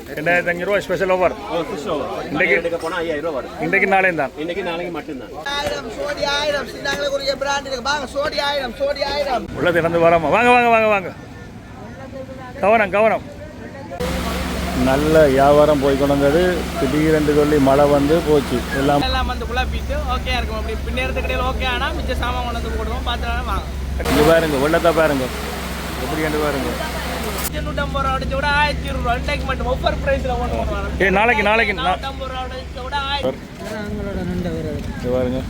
2500 ரூபா special over. இன்னைக்கு எடுக்க போனா 5000 ரூபாய் வரும். இன்னைக்கு நாளைக்கு தான். இன்னைக்கு நாளைக்கு மட்டும்தான். 1000 சோடி 1000 சின்னங்களுக்கு ஒரு பிராண்ட் இருக்கு. வாங்க சோடி 1000 சோடி 1000. உள்ள திறந்து வராம வாங்க வாங்க வாங்க வாங்க. கவனம் கவனம். நல்ல வியாபாரம் போய் கொண்டது. திடீரென்று சொல்லி மழை வந்து போச்சு. எல்லாம் வந்து குழப்பிட்டு ஓகே இருக்கும். அப்படி பின்னேறதுக்கு இடையில ஓகே ஆனா மிச்ச சாமான் கொண்டு வந்து போடுவோம். பார்த்துக்கலாம் வாங்க. இங்க பாருங்க வெள்ளத்தை பாருங்க எப்படி என்று பாருங்க. 150 ரூபா அடிச்சு விட 1000 ரூபா இன்றைக்கு மட்டும் ஆஃபர் பிரைஸ்ல கொண்டு வராங்க. நாளைக்கு 150 ரூபா அடிச்சு விட 1000 அங்களோட ரெண்டு பேர் பாருங்க.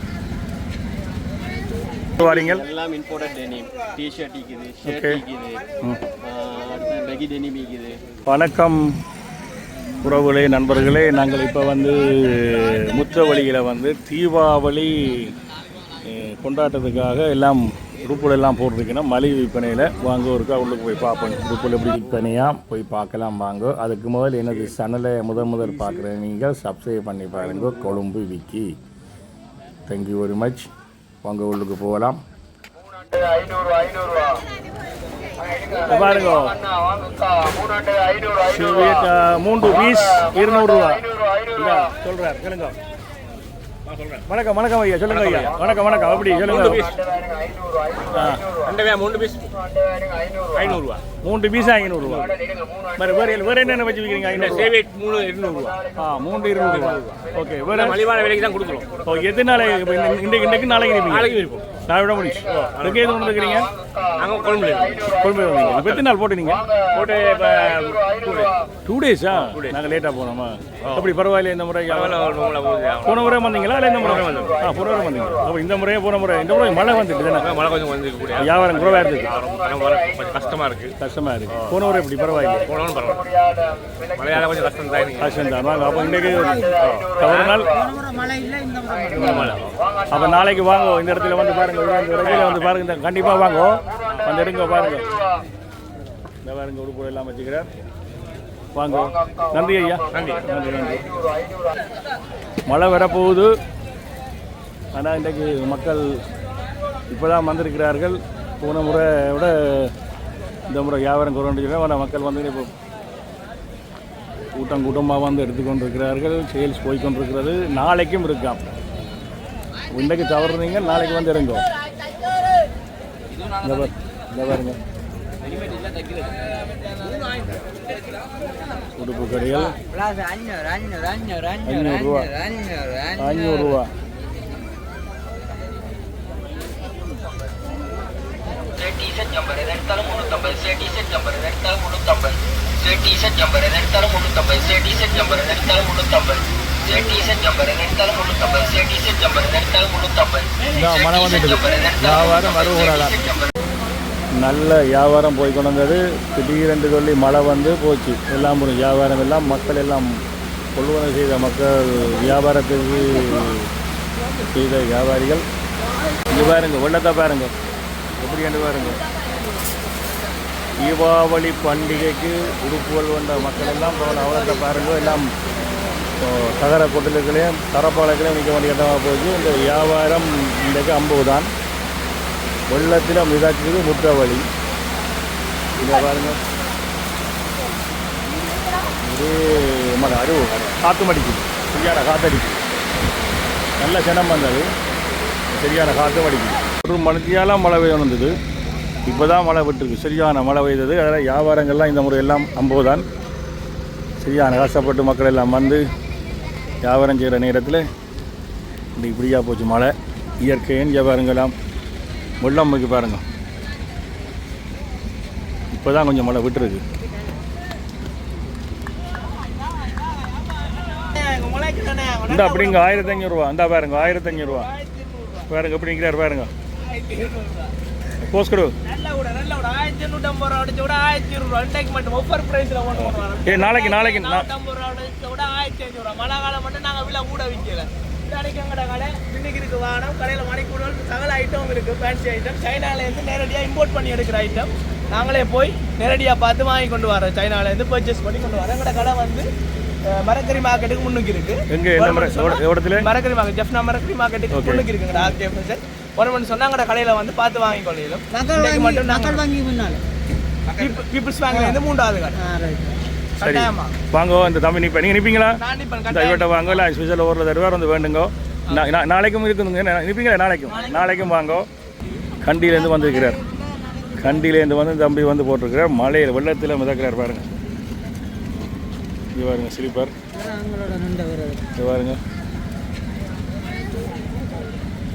வாரீங்கள் எல்லாம் இம்போர்ட்டட் டெனிம் டி-ஷர்ட் இருக்குது, ஷர்ட் இருக்குது, அடுத்து பெகி டெனிம் இருக்குது. வணக்கம் உறவுகளே நண்பர்களே. நாங்கள் இப்போ வந்து முற்றவழியில் வந்து தீபாவளி கொண்டாட்டத்துக்காக எல்லாம் உடுப்புகள் எல்லாம் போட்டிருக்கணும். மலிவு விற்பனையில் வாங்க ஒருக்கா உள்ளுக்கு போய் பார்ப்போம். உடுப்புகள் எப்படி விற்பனையாக போய் பார்க்கலாம் வாங்க. அதுக்கு முதல் எனது சேனலை முதல் பார்க்குறேன். நீங்கள் சப்ஸ்கிரைப் பண்ணி பாருங்க. Colombo Vicky. Thank you very much. வாங்க உள்ளுக்கு போகலாம். பாருங்க 3 பீஸ் 200 ரூபா சொல்கிறார். கேளுங்க. வணக்கம் வணக்கம் ஐயா. சொல்லுங்க ஐயா. வணக்கம் வணக்கம். அப்படி சொல்லுங்க. 3 பீஸ் 500 ரூபா. 3 பீஸ் 500 ரூபா. வேற என்னென்ன வச்சு விற்கிறீங்க? 3 200 ரூபா. 3 200 ரூபா. ஓகே. வேற மலிவான விலைக்கு தான் கொடுக்குறோம். ஓ எத்தனை நாளை இன்றைக்கு நாளைக்கு இருப்போம். நான் விட முடியும். எங்கே எது கொண்டு இருக்கிறீங்க? நாங்கள் கொழும்புல வந்தீங்க. இப்போ எத்தனை நாள் போட்டு நீங்கள் போட்டு 2 டேஸா? நாங்கள் லேட்டாக போனோமா? அப்படி பரவாயில்ல. இந்த முறை போன முறை வந்தீங்களா இல்லை இந்த முறை வந்தோம்? போன முறை வந்தீங்க. அப்போ இந்த முறையே போன முறை இந்த முறை மழை வந்துட்டு மழை கொஞ்சம் வந்து வியாபாரம் குறைவாக இருக்குது. கஷ்டமாக இருக்குது. போன முறை எப்படி பரவாயில்லை? போனவனும் பரவாயில்ல. மழையால கொஞ்சம் கஷ்டம் தான் வாங்க. அப்போ இன்றைக்கு ஒரு நாள் அப்போ நாளைக்கு வாங்க. இந்த இடத்துல வந்து பாருங்க. வந்து பாருங்க. கண்டிப்பாக வாங்க. வந்து எடுங்க பாருங்க. இந்த பாருங்க உடுப்பு எல்லாம் வச்சுக்கிறேன். வாங்க. நன்றி ஐயா. நன்றி நன்றி நன்றி. மழை வரப்போகுது. ஆனால் இன்றைக்கு மக்கள் இப்போ தான் வந்திருக்கிறார்கள். போன முறை விட இந்த முறை வியாபாரம் குறைஞ்சிக்கிறேன். ஆனால் மக்கள் வந்து இப்போ கூட்டமாக வந்து எடுத்துக்கொண்டிருக்கிறார்கள். சேல்ஸ் போய்கொண்டிருக்கிறது. நாளைக்கும் இருக்காம். இன்றைக்கு தவறுனீங்க நாளைக்கு வந்து இறங்கும். இந்த பாருங்க உடுப்பு கடைகள் 500 ரூபா. 500 ரூபா. T-shirt jumper rental 350 T-shirt jumper rental 350 T-shirt jumper rental 350 T-shirt jumper rental 350 T-shirt jumper rental 350 T-shirt jumper rental 350 மழை வந்துட்டு வியாபாரம் வருகிறாரா? நல்ல வியாபாரம் போய் கொண்டது. திடீரென்று சொல்லி மழை வந்து போச்சு. எல்லாம் ஒரு வியாபாரம் எல்லாம் மக்கள் எல்லாம் கொள்வனை செய்த மக்கள் வியாபாரத்துக்கு செய்த வியாபாரிகள். இங்கே பாருங்க வெள்ளத்தை பாருங்க எப்படி என்று பாருங்க. தீபாவளி பண்டிகைக்கு உடுப்புகள் வந்த மக்கள் எல்லாம் அவலத்தை பாருங்க. எல்லாம் தகர கொட்டலுக்களையும் தரப்பாளைகளையும் மிக வேண்டிய இடமாக போச்சு. இந்த வியாபாரம் இன்றைக்கு 50 தான். வெள்ளத்தில் மிதக்குது முற்றவழி. இங்கே பாருங்க ஒரே அருவு காற்று மடிக்குது. சரியான காற்றடிக்குது. நல்ல சினம் வந்தது. சரியான காற்று மடிக்குது. ஒரு மணித்தியாலாம் மழை பெய்ய வந்தது. இப்போ தான் மழை விட்டுருக்கு. சரியான மழை பெய்தது. அதில் வியாபாரங்கள்லாம் இந்த முறை எல்லாம் 50 தான். சரியான கஷ்டப்பட்டு மக்கள் எல்லாம் வந்து வியாபாரம் செய்கிற நேரத்தில் இப்படி இப்படியாக போச்சு மழை. இயற்கையின் வியாபாரங்கள்லாம் வெள்ளம் வைக்க பாருங்க. இப்போ தான் கொஞ்சம் மழை விட்டுருக்கு. இந்த அப்படிங்க 1500 ரூபா. இந்த பாருங்க 1500 ரூபா பாருங்க எப்படி நிற்கிறார் பாருங்க. போஸ்ட் கொடு. நாளைக்கு நாளைக்கு மழை காலம் மட்டும் நாங்கள் விலை கூட விற்கல. கடை இன்னைக்கு இருக்கு வானம். கடையில் மணிக்கூடல் சகல ஐட்டம் இருக்கு. ஃபேன்சி ஐட்டம் சைனாலேருந்து நேரடியாக இம்போர்ட் பண்ணி எடுக்கிற ஐட்டம். நாங்களே போய் நேரடியாக பார்த்து வாங்கி கொண்டு வரோம். சைனாலேருந்து பர்ச்சேஸ் பண்ணி கொண்டு வரோம். எங்களோட கடை வந்து மரக்கறி மார்க்கெட்டுக்கு முன்னுக்கு இருக்கு. மரக்கறி மார்க்கெட் ஜெஃப்னா மரக்கறி மார்க்கெட்டுக்கு முன்னுக்கு இருக்குங்க. ஆர்கே ஃபேஷன் ஒரு மணி சொன்னா எங்களோட கடையில் வந்து பார்த்து வாங்கி கொள்ளையிலும். மட்டும் நாங்கள் பீப்புள்ஸ் பேங்க்லேருந்து 3வது கடை. சரி கட்டாயமா. வாங்கோ இந்த தம்பி நிற்பேன் நீங்கள் நிற்பீங்களா நான் நிப்பேன், இந்த கட்டாயம். இவட்ட வாங்கோ இல்லை ஸ்பெஷல் ஓவரில் தருவார் வந்து வேண்டுங்கோ நாளைக்கும் இருக்குதுங்க நிற்பீங்களா நாளைக்கும் வாங்கோ கண்டியிலேருந்து வந்திருக்கிறார் கண்டியிலேருந்து வந்து தம்பி வந்து போட்டிருக்கிறார் மலையில் வெள்ளத்தில் மிதக்கிறார் பாருங்க இது பாருங்க ஸ்லீப்பர் இது பாருங்க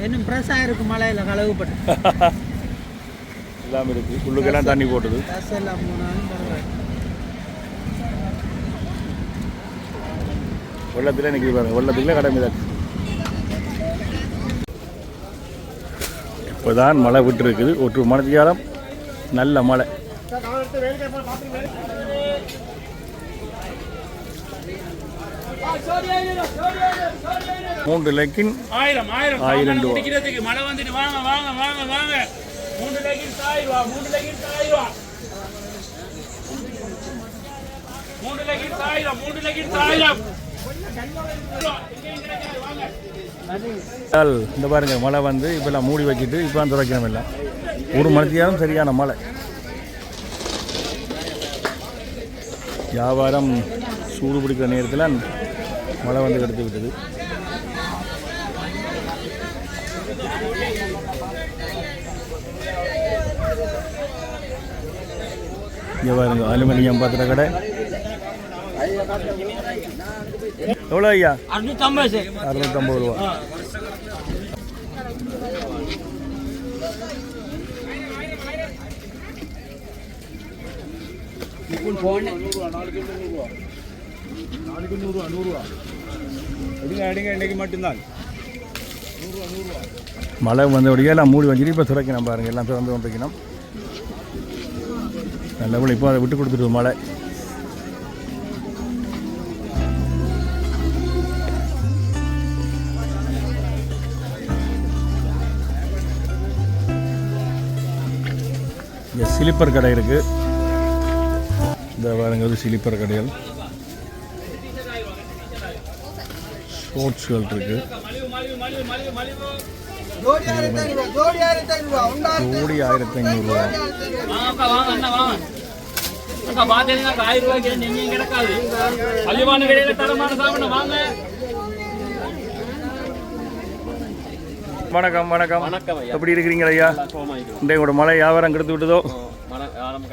இன்னும் ஃப்ரெஷ்ஷாக இருக்கு மலையில் கழுவுப்பட்டு எல்லாம் இருக்குது உள்ளுக்கெல்லாம் தண்ணி போட்டுது ட்ரெஸ் எல்லாம் போனாலும் பரவாயில்ல. வெள்ளத்தில் நிற்கிது பாருங்க வெள்ளத்துக்குள்ளே கடை மிதக்கு இப்போ தான் மழை விட்டுருக்குது ஒரு மணித்தியாலம் நல்ல மழை மூன்று லெக்கின் 1000 ரூபா மழை வந்துட்டு வாங்க வாங்க வாங்க வாங்க 3 லெக்கின் 1000 ரூபா 3 லெக்கின் 1000 ரூபா 3 லெக்கின் 1000 3 லெக்கின் 1000 இந்த பாருங்க மழை வந்து இப்போல்லாம் மூடி வச்சுட்டு இப்போ துறைக்கணும் இல்லை ஒரு மணித்தியாலும் சரியான மழை வியாபாரம் சூடு பிடிக்கிற நேரத்தில் மழை வந்து எடுத்து விட்டது இங்கே பாருங்க அலுமினியம் பாத்திர கடை எவ்வளோ ஐயா 650 ரூபா மழை வந்தபடியே எல்லாம் மூடி வச்சுட்டு இப்போ துறைக்கணும் பாருங்க எல்லாம் திறந்து கொண்டிருக்கணும் நல்லபடி இப்போ அதை விட்டு கொடுத்துட்டு மழை இங்கே ஸ்லீப்பர் கடை இருக்குது இந்த பாருங்க இது ஸ்லீப்பர் கடைகள் ஸ்போர்ட்ஸ்கள் இருக்குது ஜோடி 1500 ரூபா வணக்கம் வணக்கம் வணக்கம் ஐயா. எப்படி இருக்கிறீங்க ஐயா இன்றைக்கு கூட மழை வியாபாரம் கெடுத்து விட்டுதோ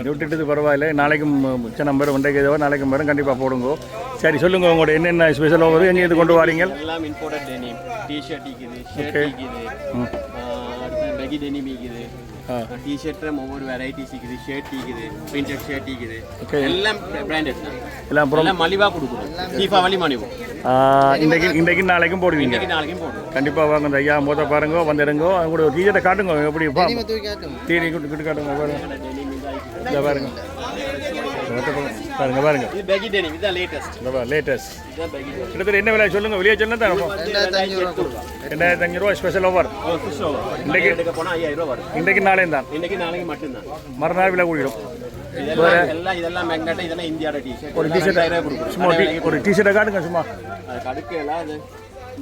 விட்டுட்டு பரவாயில்ல நாளைக்கும் மிச்ச நம்பர் ஒன்றைக்கு ஏதோ நாளைக்கும் வரும் கண்டிப்பாக போடுங்க சரி சொல்லுங்கள் உங்களோட என்னென்ன ஸ்பெஷல் ஓவர் எங்கே இது கொண்டு வரீங்க எல்லாம் இம்போர்ட்டட் டெனிம் டி-ஷர்ட் இருக்குது ஷர்ட் இருக்குது அடுத்து பெகி டெனிம் இருக்குது டி-ஷர்ட்ல ஒவ்வொரு வெரைட்டிஸ் இருக்குது ஷர்ட் இருக்குது பிரிண்டட் ஷர்ட் இருக்குது எல்லாம் பிராண்டட் எல்லாம் எல்லாம் மலிவா கொடுக்குறோம் தீபாவளி மலிவு இன்றைக்கு நாளைக்கும் போடுவீங்க இன்னைக்கு நாளைக்கும் போடுவோம் கண்டிப்பாக வாங்க இந்த ஐயா மொதல் பாருங்க வந்துடுங்க அவங்களோட ஒரு டீச்சர்ட்டை காட்டுங்க எப்படி தீனி கிட்டு காட்டுங்க பாருங்க இந்த பாருங்க பாருங்க பாருங்க இது பெகி டெனிம் இது லேட்டஸ்ட் லேட்டஸ்ட் இது பெகி கிட்டத்தட்ட என்ன விலை சொல்லுங்க வெளியே சொல்லுங்க தான் 2500 ரூபா ஸ்பெஷல் ஓவர் இன்னைக்கு எடுக்க போனா 5000 ரூபாய் வரும் இன்றைக்கு நாளையும் தான் இன்னைக்கு நாளைக்கு மட்டும்தான் மறுநாள் விலை கூடிடும் இதெல்லாம் மேக்னெட் இதெல்லாம் இந்தியாவோட டி-ஷர்ட் ஒரு டிஷர்ட் சும்மா ஒரு டிஷர்ட்டை காட்டுங்க சும்மா அது கடுக்கலாம் அது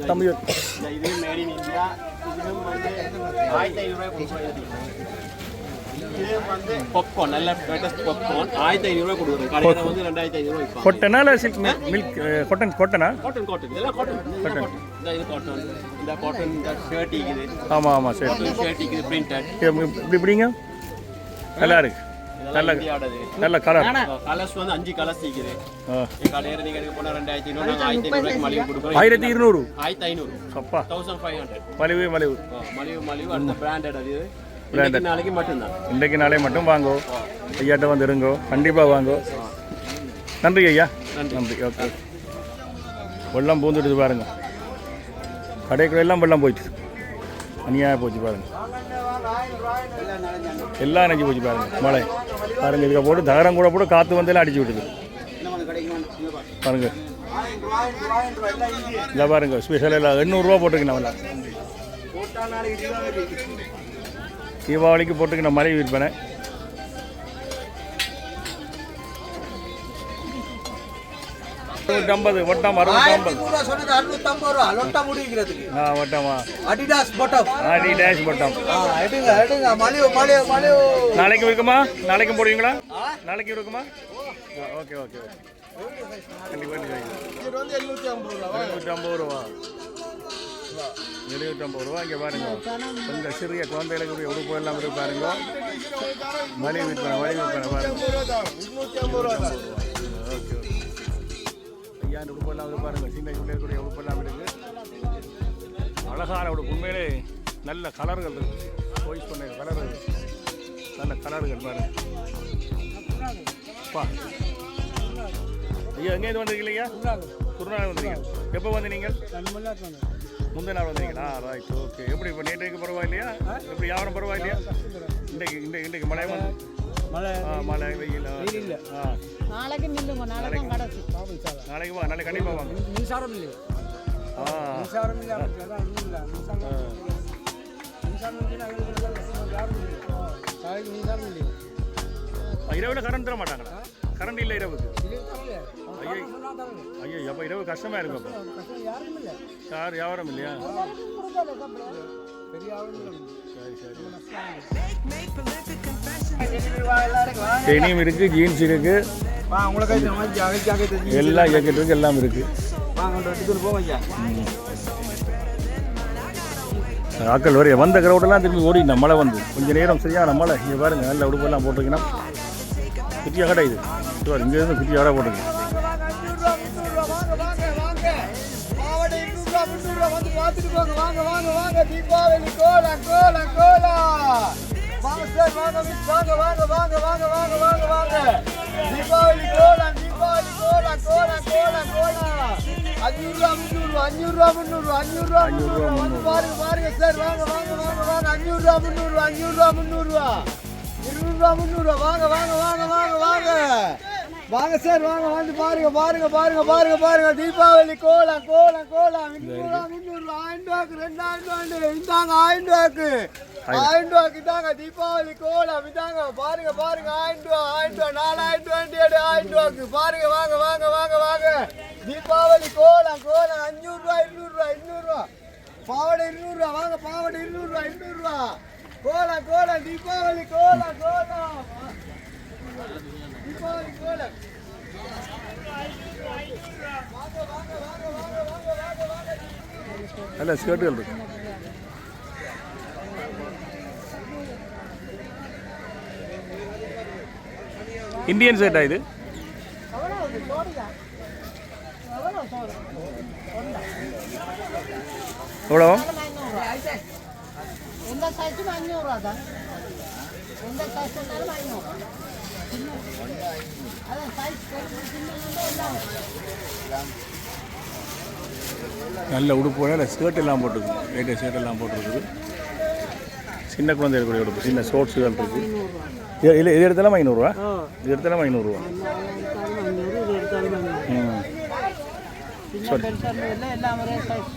தம்பி இது மேட் இன் இந்தியா இதுவும் வந்து 1500 ரூபாய் கொடுக்குறோம் இது வந்து பாப்கார்ன் நல்ல லேட்டஸ்ட் பாப்கார்ன் 1500 ரூபாய் கொடுக்குறோம் கடையில வந்து 2500 ரூபாய் விற்பாங்க கொட்டனா இல்லை சில்க் மில்க் கொட்டனா காட்டன் இதெல்லாம் காட்டன் இது காட்டன் இந்த காட்டன் இந்த ஷர்ட் இருக்குது ஆமாம் ஆமாம் சரி காட்டன் ஷர்ட் இருக்குது பிரிண்டட் இப்படி இப்படிங்க நல்லா இருக்கு நல்ல இந்தியாவோடது நல்ல கலர் கலர்ஸ் வந்து 5 கலர்ஸ் இருக்குது கடையில நீங்க எடுக்க போனா 2500 நாங்க 1500 ரூபாய்க்கு மலிவு கொடுக்குறோம் 1200 1500 அப்பா 1500 மலிவு மலிவு மலிவு அந்த பிராண்டட் அது இன்னைக்கு நாளைக்கு மட்டும்தான் இன்றைக்கு நாளை மட்டும் வாங்கோ ஐயாட்ட வந்து இருங்கோ கண்டிப்பாக வாங்கோ நன்றி ஐயா நன்றி ஓகே வெள்ளம் பூந்துட்டு பாருங்க கடைக்குள்ள எல்லாம் வெள்ளம் போயிடுச்சு அநியாயம் போச்சு பாருங்க எல்லாம் நினைஞ்சு போச்சு பாருங்க மழை பாருங்க இதுக்கு போட்டு தகரம் கூட போட்டு காற்று வந்தெல்லாம் அடிச்சு விட்டுது பாருங்க இல்லை பாருங்க ஸ்பெஷல் எல்லாம் 800 போட்டுக்கணும் எல்லாம் தீபாவளிக்கு போட்டுக்கணும் மழை விற்பனை $150 வட்டம் 650 வட்டமா அடிடாஸ் வட்டம் நாளைக்கு இருக்குமா நாளைக்கும் போடுவீங்களா நாளைக்கு இருக்குமா ஓகே ஓகே ஓகே கண்டிப்பாக இது வந்து 750 ரூபா 750 ரூபா 750 ரூபா. இங்கே பாருங்க இந்த சிறிய குழந்தைகளுக்கு உடுப்பு எல்லாம் இருக்கு பாருங்க. மலி விற்பனை பாருங்க. 250 ரூபா தான். Okay okay. ஐயாண்டு உடுப்பு எல்லாம் இருக்கு பாருங்க. சின்ன பிள்ளைகளுடைய உடுப்பு எல்லாம் இருக்கு. அழகான உடுப்பு, உண்மையிலே நல்ல கலர்கள் இருக்கு. வாய்ஸ் பண்ண கலர் நல்ல கலர்கள் பாருங்க. பா ஐயா எங்கேருந்து வந்திருக்கீங்க? குருநாள் வந்தீங்க. எப்போ வந்து நீங்கள்? முந்தின நாள் வந்தீங்களா? Right okay. எப்படி இப்போ நேற்றைக்கு பரவாயில்லையா? எப்படி வியாபாரம் பரவாயில்லையா? இன்றைக்கு மழை வந்து மழை வெயில் நாளைக்கு நில்லுங்க, நாளைக்கு கடைசி நாளைக்கு வா, நாளைக்கு கண்டிப்பாக வாங்க. மின்சாரம் இல்லையா? மின்சாரம் இல்லை. இரவில் கரண்ட் தர மாட்டாங்களா? கரண்ட் இல்லை இரவுக்கு? ஐயோ அப்போ இரவு கஷ்டமாக இருக்கும். அப்போ யார் வியாபாரம் இல்லையா? சரி. இனியும் இருக்குது, ஜீன்ஸ் இருக்குது, எல்லாம் ஜாக்கெட் இருக்குது, எல்லாம் இருக்குது. ஆக்கள் வரைய வந்த கிரௌடெல்லாம் திரும்பி ஓடினா மழை வந்து கொஞ்சம் நேரம் சரியான மழை. இங்கே பாருங்க நல்ல உடுப்பெல்லாம் போட்டிருக்கீங்கன்னா குட்டியாக கடை இது. இங்கேருந்து குட்டியாக கடை போட்டுருக்கேன். தீபாவளி கோலம் கோலம் கோலம் வாங்க சார், வாங்க வாங்க வாங்க வாங்க வாங்க வாங்க வாங்க வாங்க. தீபாவளி கோலம் தீபாவளி கோலம் கோலம் கோலம் கோலம். 500 ரூபா 300 500 ரூபா வந்து பாருங்க பாருங்க சார். வாங்க வாங்க வாங்க வாங்க. 500 ரூபா 300 ரூபா 200 ரூபா வாங்க வாங்க வாங்க வாங்க வாங்க வாங்க சார். வாங்க வந்து பாருங்க பாருங்க பாருங்க பாருங்க பாருங்க. தீபாவளி கோலம் கோலம் கோலம். 200 ரூபா 1000 ரூபாக்கு 2000 ரூபாய் இந்தாங்க. 1000 ரூபாக்கு 1000 ரூபாய்க்கு இதாங்க தீபாவளி கோலம் இதாங்க. பாருங்க பாருங்க 1000 ரூபா 4000 1000 ரூபாய்க்கு பாருங்க. வாங்க வாங்க வாங்க வாங்க. தீபாவளி கோலம் கோலம். 500 ரூபா 200 ரூபா பாவடை 200 ரூபா வாங்க. பாவடை 200 ரூபா 200 ரூபா கோலம் கோலம். தீபாவளி கோலம் கோலம். தீபாவளி கோலம். நல்ல ஸ்கர்ட்டுகள் இருக்கு. இந்தியன் செட்டா இது? எவ்வளோ? எந்த சைஸும் 500 ரூபா தான். எந்த சைஸ் இருந்தாலும் 500. அதான் சைஸ் எல்லாம் நல்ல உடுப்பு, நல்ல ஸ்கர்ட் எல்லாம் போட்டுருக்கு. லேட்டஸ்ட் ஷர்ட் எல்லாம் போட்டுருக்குது. சின்ன குழந்தைகளுடைய உடுப்பு, சின்ன ஷோர்ட்ஸுகள் இருக்குது. இல்லை இது எடுத்தாலும் 500 ரூபா. இது எடுத்தாலும் 500 ரூபா. எல்லாம் ஒரே சைஸ்.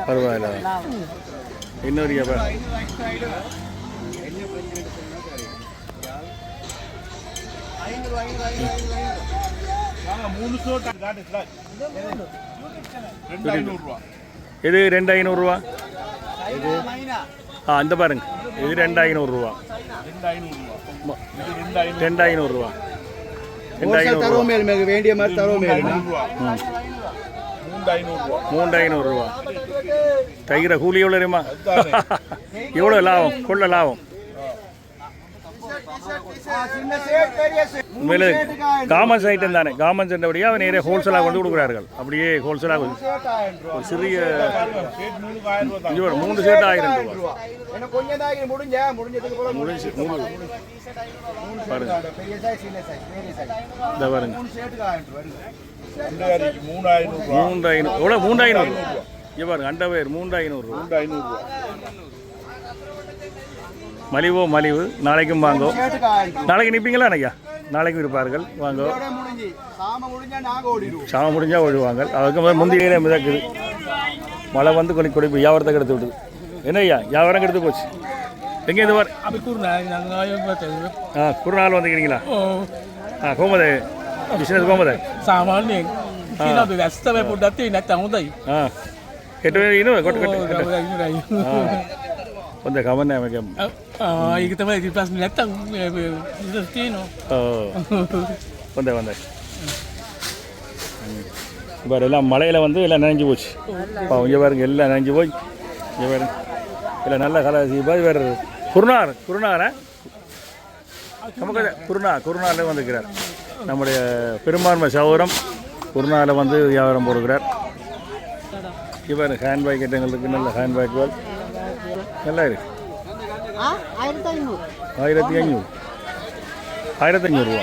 பரவாயில்ல. இன்னொரு இது 2500 ரூபா. இந்த பாருங்க இது 2500 ரூபா. 2500 ரூபா. 2500 வேண்டிய மாதிரி தரோம். 3500 ரூபா. தைக்கிற கூலி எவ்வளோ தெரியுமா? எவ்வளோ லாபம், கொள்ள லாபம். உண்மையிலே காமன்ஸ் ஐட்டம் தானே. காமன்ஸ் என்றபடியாக அவன் நேரே ஹோல்சேலாக கொண்டு கொடுக்குறார்கள். அப்படியே ஹோல்சேலாக ஒரு சிறிய 3 ஷர்ட் 1000 ரூபா. முடிஞ்சு பாருங்க. இந்த பாருங்க 3500. எவ்வளோ? 3500. இங்கே பாருங்க அண்டர்வேர் 3500. மலிவோ மலிவு. நாளைக்கும் வாங்கோ. நாளைக்கு நிற்பீங்களா? அன்னைக்கா நாளைக்கும் இருப்பார்கள். வாங்கோ. சாம முடிஞ்சா ஓடுவாங்க. அதுக்கு முந்தைய மிதக்குது. மழை வந்து கொஞ்சம் குடிப்பு வியாபாரத்தை கெடுத்து விட்டுது. என்ன ஐயா வியாபாரம் கெடுத்து போச்சு. எங்கே இந்த குருநாள் வந்துக்கிறீங்களா? கோமதே பிஸ்னஸ் கோமதே சாமானிய व्यस्त पुढे नाही කෙටුවේ ඉනව කොට කොට கொஞ்சம் கவனம் அமைக்க kita mah pas datang Destino. வந்தேன் வந்தேன் இப்போ எல்லாம் மழையில் வந்து எல்லாம் நனைஞ்சு போச்சு இங்கே பாருங்க எல்லாம் நனைஞ்சு போய் இங்கே பாருங்க எல்லாம் நல்ல கலர் இப்போ வேறு குருநாரா நமக்கு குருநாரில் வந்துருக்கிறார் நம்முடைய பெரும்பான்மை சகோதரம் குருநாரில் வந்து வியாபாரம் போடுகிறார் இவர் ஹேண்ட் பேக் ஐட்டங்களுக்கு நல்ல ஹேண்ட் பேக்குகள் நல்லா இருக்கு 1500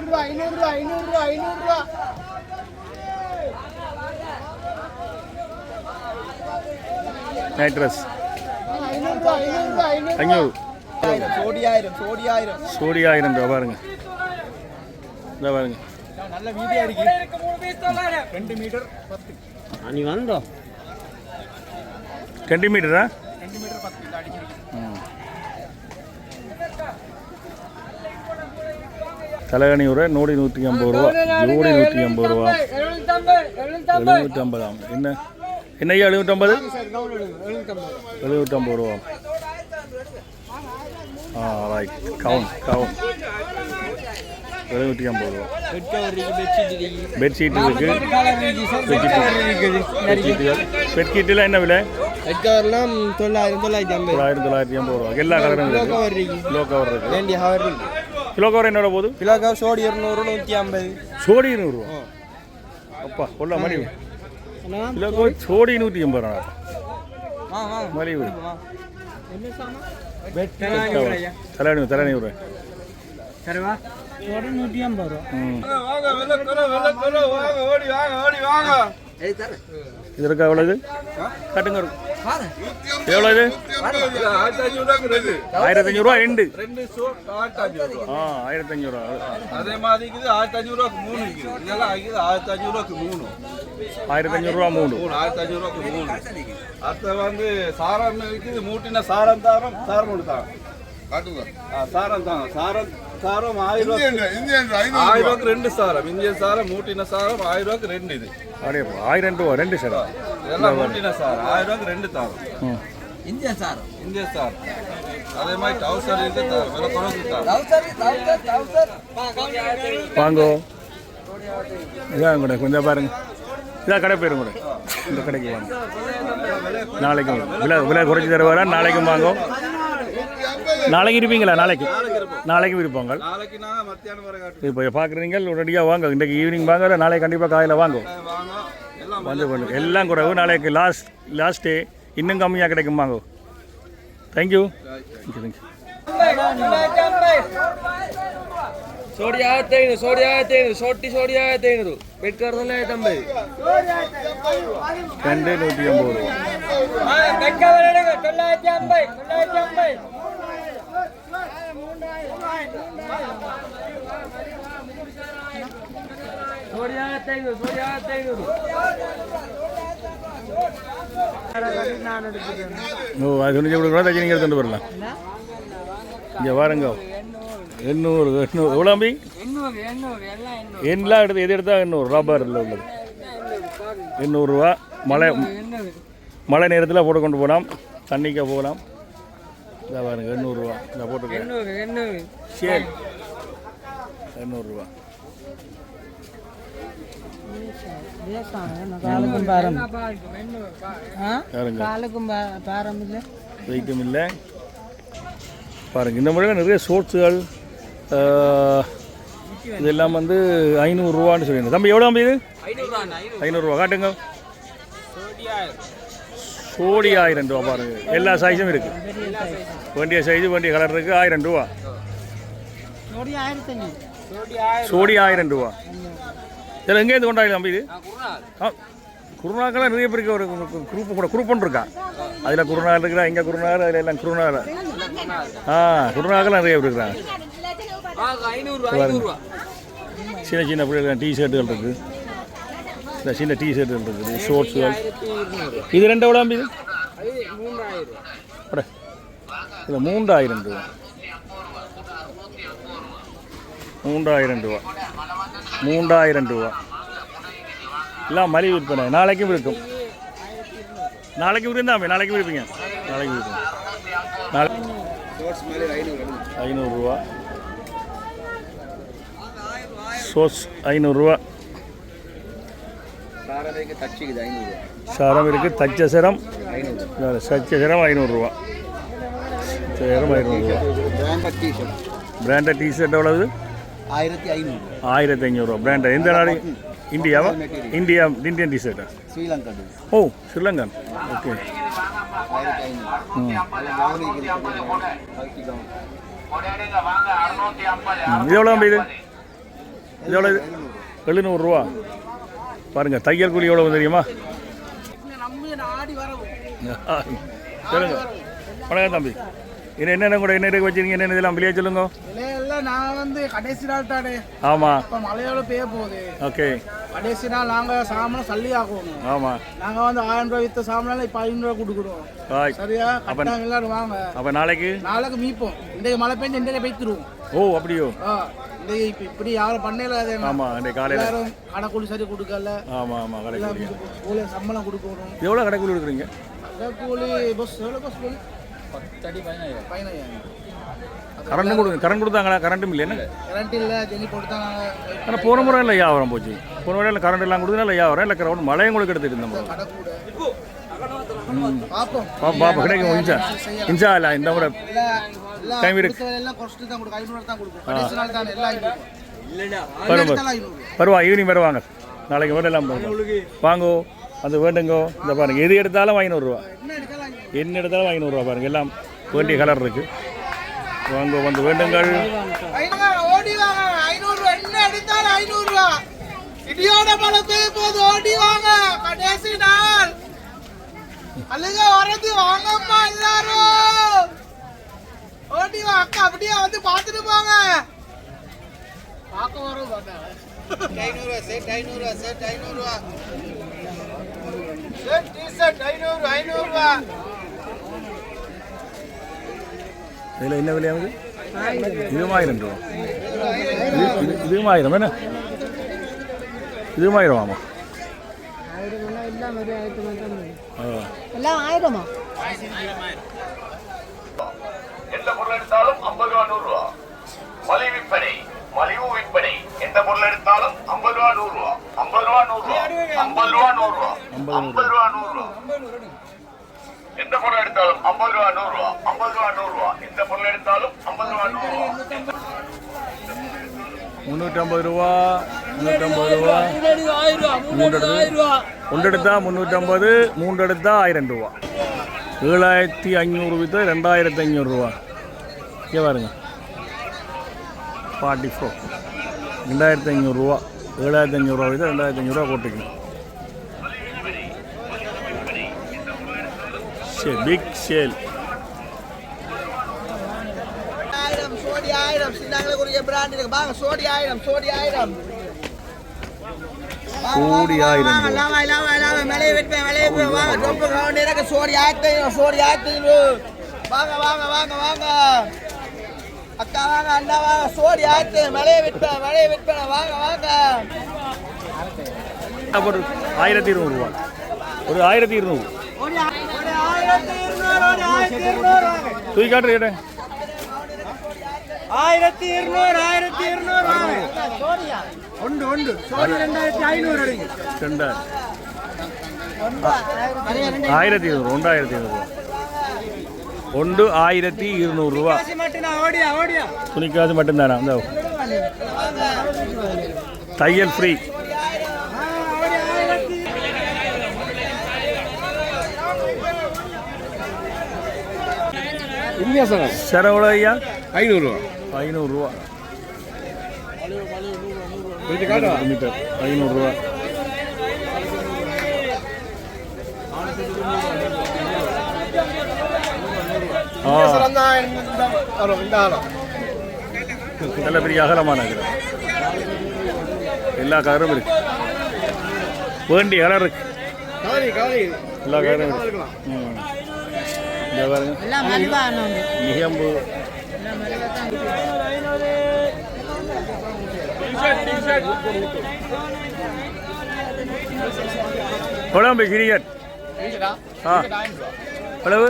1500 500 நைட் ட்ரெஸ் 500 சோடியாயிரம் ரூபா பாருங்க இந்த பாருங்க நல்ல வீடியோ இருக்கு 2 மீட்டர் 10 நீ வந்தோ 20 மீட்டரா 2 மீட்டர் 10 இந்த அடிச்சிருக்கு தலைகணி உரை நோடி 150 ரூபா ஜோடி 150 ரூபா 750 என்ன என்ன ஐயா 750 ரூபா ரைட் கவுன் 750 ரூபா பெட்ஷீட் இருக்கு பெட்ஷீட்டில் என்ன விலை 950 ரூபா எல்லா கலரும் கிலோ கவர் இருக்கு கிலோ கவர் என்னோட போகுது கிலோ கவர் சோடி 200 150 சோடி 200 ரூபா அப்பா கொள்ள மலிவு கிலோ கவர் சோடி 150 ரூபா மலிவு தலைவணி விடுறேன் சரிவா சோடி 150 ரூபா இது இருக்கா எவ்வளோ இது காட்டுங்க எவ்வளோ இது 1500 ரூபா ரெண்டு 1500 ரூபா அதே மாதிரி இருக்குது 1500 ரூபாய்க்கு 3 இருக்குது இதெல்லாம் ஆகிது 1500 ரூபாய்க்கு 3 1500 ரூபா 3 1500 ரூபாய்க்கு 3 அடுத்து வந்து சாரம் இருக்குது மூட்டின சாரம் ஒன்று தான் காட்டுங்க சாரம் தான் சாரம் 1000 ரூபாய்க்கு 2 சாரம் இந்தியன் சாரம் மூட்டின சாரம் 1000 ரூபாய்க்கு 2 இது அப்படியே 1000 ரூபா ரெண்டு சார் இதெல்லாம் மூட்டின சாரம் 1000 ரூபாய்க்கு 2 தாரம் இந்தியன் சாரம் அதே மாதிரி டவுசர் இருக்கு விலை குறைவு வாங்கோ இதான் கூட கொஞ்சம் பாருங்க இதான் கடை பேரும் கூட இந்த கடைக்கு வாங்க நாளைக்கு விலை குறைச்சி தருவாரா நாளைக்கும் வாங்கோ நாளைக்கு இருப்பீங்களா நாளைக்கும் இருப்பாங்க நாளைக்கு நான் மத்தியானம் வரை காட்டுறேன் இப்போ பார்க்குறீங்க உடனடியாக வாங்க இன்றைக்கு ஈவினிங் வாங்க நாளைக்கு கண்டிப்பாக காலையில் வாங்க வந்து பண்ணுங்க எல்லாம் குறைவு நாளைக்கு லாஸ்ட் டே இன்னும் கம்மியாக கிடைக்கும் வாங்க தேங்க்யூ தேங்க்யூ சோடி 1500 சோட்டி பெட் கர்தல 90 2 150 ரூபா பெட் கவர் எடுங்க 950 சோடி 1500 ஓ அது சொன்னி கொடுக்குறோம் தச்சு நீங்கள் எடுத்துகிட்டு வரலாம் இங்கே வாருங்க 800 எவ்வளோ அம்பி எல்லாம் எடுத்து எது எடுத்தால் 800 ரப்பரில் உள்ளது 800 ரூபா மழை நேரத்தில் போட்டு கொண்டு போகலாம் தண்ணிக்க போகலாம் இதை பாருங்க 800 ரூபா இதை போட்டுருக்கேன் சரி 800 ரூபா வெயிட்டும் இல்லை பாருங்கள் இந்த முறையில் நிறைய சோர்ஸுகள் இதெல்லாம் வந்து 500 ரூபான்னு சொல்லியிருந்தேன் தம்பி எவ்வளோ தம்பி இது 500 ரூபா காட்டுங்க சோடி 1000 ரூபா பாருங்கள் எல்லா சைஸும் இருக்குது வேண்டிய சைஸு வேண்டிய கலர் இருக்குது 1000 ரூபா சோடி 1000 ரூபா இதில் எங்கேருந்து கொண்டாடி தம்பி இது குருநாக்கெல்லாம் நிறைய பேருக்கு ஒரு குரூப் ஒன்று இருக்கா அதில் குருநாள் இருக்கிறா இங்கே குருநாள் அதில் எல்லாம் குருநாள் குருநாக்கெல்லாம் நிறைய பேர் இருக்கிறாங்க சின்ன பிள்ளைகள் டிஷர்ட்டுகள் இருக்குது இந்த சின்ன டிஷர்ட்டுகள் இருக்குது ஷோர்ட்ஸுகள் இது 2 எவ்வளோ இது இல்லை 3000 ரூபா 3000 ரூபா 3000 ரூபா எல்லாம் மலிவு விற்பனை. நாளைக்கும் இருக்கும். நாளைக்கு இருந்தாமே நாளைக்கு விற்பீங்க. நாளைக்கு விற்பீங்க. நாளை 500 ரூபா. சோஸ் 500 ரூபா. சரம் இருக்குது. தச்ச சரம் 500 ரூபா. 500 ரூபா. பிராண்டட் டிஷர்ட் எவ்வளவு? 1500 ரூபா. பிராண்டட் எந்த நாடு? இந்தியாவா? இந்தியன் டிஷர்ட்டா? ஓ ஸ்ரீலங்கன். ஓகே. இது எவ்வளோ இது? இது எவ்வளோ? 700 ரூபா. பாருங்கள் தையல் கூலி எவ்வளோ தெரியுமா? சொல்லுங்க. வணக்கம் தம்பி. இன்னும் என்னென்ன கூட என்ன வச்சுருக்கீங்க? என்னென்ன இதெல்லாம் வெளியே சொல்லுங்க. நான் வந்து கடைசி நாள் தானே. ஆமாம். இப்போ மழையோட பெய்ய போகுது. ஓகே. கடைசி நாள் நாங்கள் சாமான் சல்லி ஆக்குவோம். ஆமாம். நாங்கள் வந்து 1000 ரூபா விற்ற சாமான் இப்போ 500 ரூபா கொடுக்குறோம். சரியா? அப்போ எல்லாரும் வாங்க. அப்போ நாளைக்கு மீப்போம். இன்றைக்கு மழை பெஞ்சு இன்றைக்கு பெய்த்துருவோம். ஓ அப்படியோ? இன்றைக்கு இப்போ இப்படி யாரும் பண்ணல. அதே ஆமாம். இன்றைக்கு காலையில் கடைக்கூலி சரி கொடுக்கல. ஆமாம் ஆமாம். கடைக்கூலி கூலி சம்பளம் கொடுக்கணும். எவ்வளோ கடைக்கூலி கொடுக்குறீங்க? கடைக்கூலி பஸ் எவ்வளோ பஸ் கூலி? 15,000. கரண்ட் கொடுத்தாங்களா? கரண்ட்டும் இல்லையா? கரண்ட் இல்லை. ஜெனி கொடுத்தாங்க. ஆனால் போன முறை இல்லை வியாபாரம் போச்சு. போன முறையில் கரண்ட் எல்லாம் கொடுத்தா இல்லை வியாபாரம் இல்லை. கரண்ட் மழையும் கூட எடுத்துட்டு இருந்தோம். பாப்பா கிடைக்கும். இன்ஷா இல்லை இந்த முறை டைம் இருக்கு. வருவா ஈவினிங் வருவாங்க. நாளைக்கு வேண்டெல்லாம் வாங்கோ அது வேண்டுங்கோ. இந்த பாருங்க எது எடுத்தாலும் 500 ரூபா. என்ன எடுத்தாலும் 500 ரூபா. பாருங்க எல்லாம் வேண்டிய கலர் இருக்கு. வாங்க வந்து வேண்டுங்கள். ஓடி வாங்க. 500 ரூபா. என்ன எடுத்தாலும் 500 ரூபா. இடியோட மழை பெய்ய போது ஓடி வாங்க. கடைசி நாள் அழுக வரது. வாங்கம்மா எல்லாரும் ஓடி வா. அக்கா அப்படியே வந்து பார்த்துட்டு போங்க. பார்க்க வரும். 500 ரூபா செட். 500 ரூபா செட். 500 ரூபா செட். டிஷர்ட் 500 ரூபா. இதில் என்ன விலையாகுது? 1000 ரூபா. இது 1000 என்ன? இது 1000 ஆமாம். எல்லாம் 1000மா? எந்த பொருள் எடுத்தாலும் 50 ரூபா 100 ரூபா. மலிவு விற்பனை. மலிவு விற்பனை. எந்த பொருள் எடுத்தாலும் 50 ரூபா 100 ரூபா. 50 ரூபா 100 ரூபா. 50 ரூபா 100 ரூபா. 50 ரூபா 100 ரூபா. எந்த பொருள் எடுத்தாலும் 50 ரூபா 100 ரூபா. 50 ரூபா 100 ரூபா. எந்த பொருள் எடுத்தாலும் 50 ரூபா 100 ரூபா. 350 ரூபா. 350 ரூபா. ஒன்று எடுத்தா 350. 3 எடுத்தா 1000 ரூபா. 7500 விற்று 2500 ரூபா. இங்கே பாருங்க 44 2500 ரூபா. 7500 ரூபா விற்று 2500 ரூபா போட்டுக்கணும். Big sale. 1000 சோடி 1000 சின்னங்களுக்குரிய பிராண்ட் இருக்கு. வாங்க சோடி 1000 சோடி 1000 சோடி 1000 லாவா மலையை வெட்பேன் மலையை வாங்க. டொப்பு கிரவுண்ட் இருக்கு. சோடி 1500 சோடி 1500 வாங்க வாங்க வாங்க வாங்க. அக்கா வாங்க அண்ணா வாங்க. சோடி 1500 மலையை வெட்பேன் வாங்க வாங்க. ஒரு 1200 ரூபா. ஒரு 1200 தூக்கி காட்டுற கேட்டேன். 1200 ஒன்று ஒன்று சோடி 2500 அடிங்க. 1200 1200 ரூபா. ஒன்று 1200 ரூபா. துணிக்காசு மட்டும்தானா? அந்த தையல் ஃப்ரீ. செலவுல ஐயா 500 ரூபா. 500 ரூபா. மீட்டர் 500 ரூபா. நல்ல பெரிய அகலமான எல்லா கலரும் இருக்கு. வேண்டிய கலர் இருக்கு. எல்லா கலரும் இருக்கு. மிகம்பு எவ்வளோ கிரிக்கெட் ஆ எவ்வளவு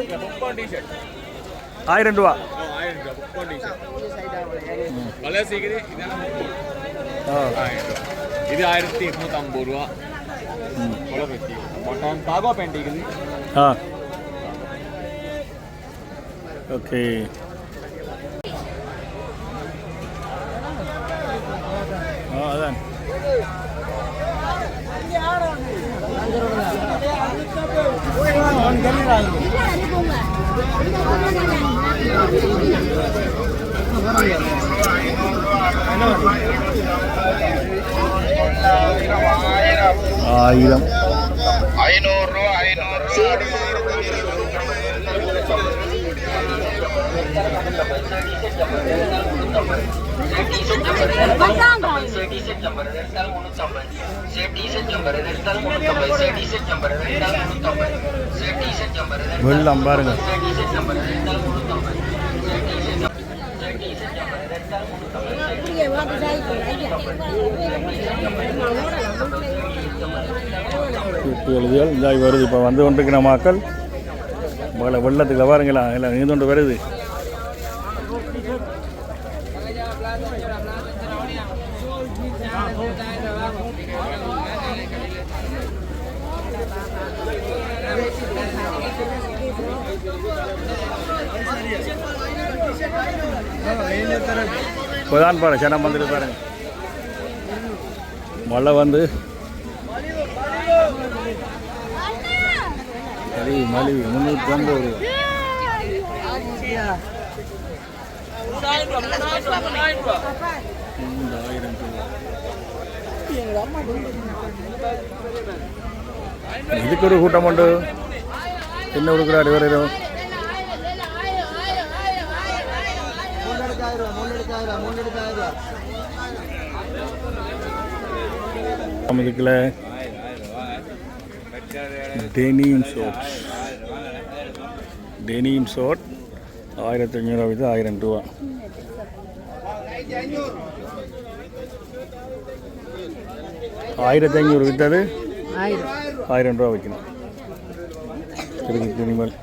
1000 ரூபா இது 1250 ரூபா காகோ பேண்ட் இருக்குது ஆ ஓகே அதான் ஆயிரம் 500 ரூபா 500 வெள்ளம் பாருங்க எழுதியால் இதாகி வருது இப்போ வந்து கொண்டிருக்கிற மக்கள் வெள்ளத்துக்கு பாருங்களா எல்லாம் நீந்து கொண்டு வருது இப்போதான் பாருங்க சனம் வந்துட்டு பாருங்க மழை வந்து மலிவு 350 இதுக்கு ஒரு கூட்டம் உண்டு என்ன கொடுக்குறாரு வரையும் இதுக்குள்ள டெனிம் ஷோட் 1500 வித்து 1000 ரூபா 1500 வித்தது 1000 ரூபா வைக்கணும் இருக்கு துணிமல்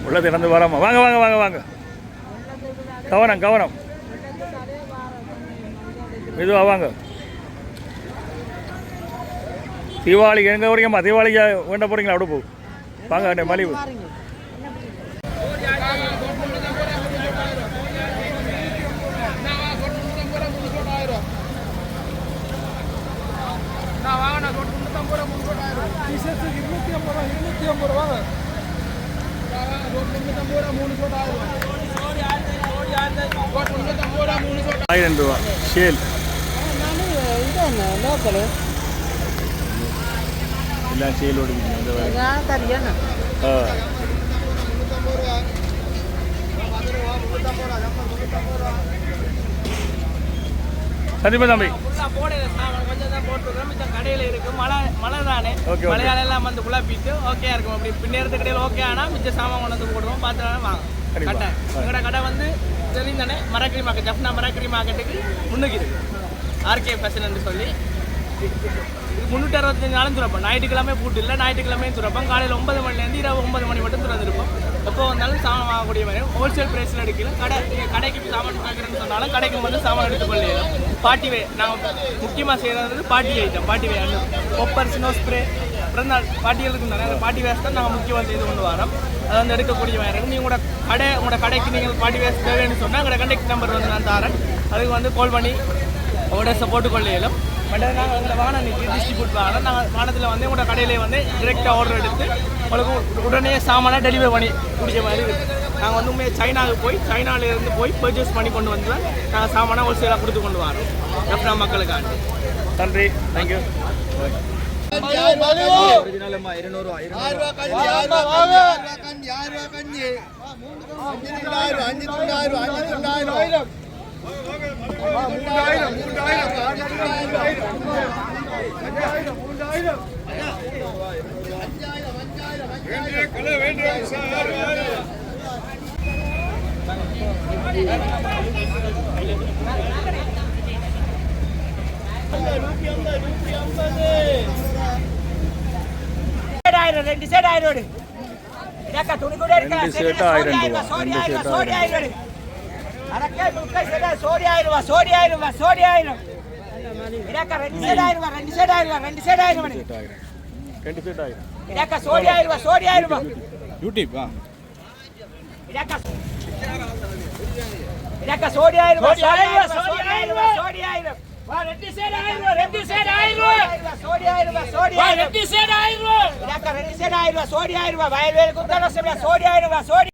உள்ள திறந்து வராமா வாங்க வாங்க வாங்க வாங்க கவனம் கவனம் மெதுவா வாங்க தீபாவளிக்கு எங்கே வரீங்கம்மா தீபாவளிக்கு வேண்ட போகிறீங்களா அப்படி போ வாங்க மலிவு ஆயிரம் ரூபா சேல் எல்லாம் சேல் ஓடுவீங்க சந்திப்பா தம்பி கடையில இருக்கு மழை தானே மழையால எல்லாம் வந்து குழப்பிட்டு ஓகே இருக்கும் அப்படி பின்னேறது கடையில் ஓகே ஆனா மிச்ச சாமான் கொண்டு வந்து போடுவோம் பார்த்து வாங்க கடை எங்களோட கடை வந்து தெரிந்தானே மரக்கறி மார்க்கெட் ஜப்னா மரக்கறி மார்க்கெட்டுக்கு முன்னுக்கு இருக்கு ஆர்கே ஃபேஷன் சொல்லி 365 நாளும் துறப்போம் ஞாயிற்றுக்கிழமை பூட்டு இல்லை ஞாயிற்றுக்கிழமையும் துறப்போம் காலையில் 9 மணிலேருந்து இரவு 9 மணி மட்டும் திறந்துருப்போம் எப்போ வந்தாலும் சாமான் வாங்கக்கூடிய மாதிரி ஹோல்சேல் ப்ரைஸில் எடுக்கலாம் கடைக்கு சாமான் வாங்குறேன்னு சொன்னாலும் கடைக்கு வந்து சாமான் எடுத்துக்கொள்ளலாம் பாட்டிவே நாங்கள் முக்கியமாக செய்கிறது பாட்டி ஐட்டம் பாட்டி வே கொப்பர் ஸ்னோ ஸ்ப்ரே பிறந்தால் பாட்டிகளுக்கு நிறைய பாட்டி வேஸ்ட் தான் நாங்கள் முக்கியமாக செய்து கொண்டு வரோம் அதை வந்து எடுக்கக்கூடிய மாதிரி இருக்கும் நீங்கள் உங்களோட கடைக்கு நீங்கள் பாட்டி வேஸ்ட் தேவைன்னு சொன்னால் எங்களோட கண்டெக்ட் நம்பர் வந்து நான் தரேன் அதுக்கு வந்து கால் பண்ணி உங்களோட சப்போர்ட்டு கொள்ளையிலும் பட் நாங்கள் எங்களை வாகனம் நிற்கி டிஸ்ட்ரிபியூட் வாகனம் நாங்கள் வாகனத்தில் வந்து உங்களோட கடையிலே வந்து டிரெக்டாக ஆர்டர் எடுத்து உங்களுக்கு உடனே சாமானாக டெலிவரி பண்ணி பிடிச்ச மாதிரி இருக்குது நாங்கள் வந்து உண்மையாக சைனாவுக்கு போய் சைனாவிலேருந்து போய் பர்ச்சேஸ் பண்ணி கொண்டு வந்து நாங்கள் சாமானாக ஹோல்சேலாக கொடுத்து கொண்டு வரோம் எஃப்னா மக்களுக்காண்டி நன்றி தேங்க்யூ ரெண்டு சேட் ஆயிரம் இதக்கா துணி கூட இருக்கா ரெண்டு சேட் 1000 ரூபாய். சோடி ரெண்டு ஆயிரம் சேட் சோடி ஆயிரம் அரக்கா முக்கா சேட் சோடி ஆயிரம் சோடி ஆயிரம் சோடி ஆயிரம் இதக்கா ரெண்டு சேட் ஆயிரம் ரெண்டு சேட் ஆயிரம் ரெண்டு சேட் ஆயிரம் ரெண்டு சேட் ஆயிரம் இதக்கா சோடி ஆயிரம் சோடி ஆயிரம் யூடியூப் இதக்கா சோடி ஆயிரம் சோடி ஆயிரம் சோடி ஆயிரம் சோடி ஆயிரம் வா ரெண்டு சேட் ஆயிரம் சோடி ஆயிரம் சோடி ஆயிரம் ரெண்டு சேட் ஆயிரம் இதக்கா ரெண்டு சேட் ஆயிரம் சோடி ஆயிரம் வயல் வேல் குத்தன சோடி ஆயிரம் சோடி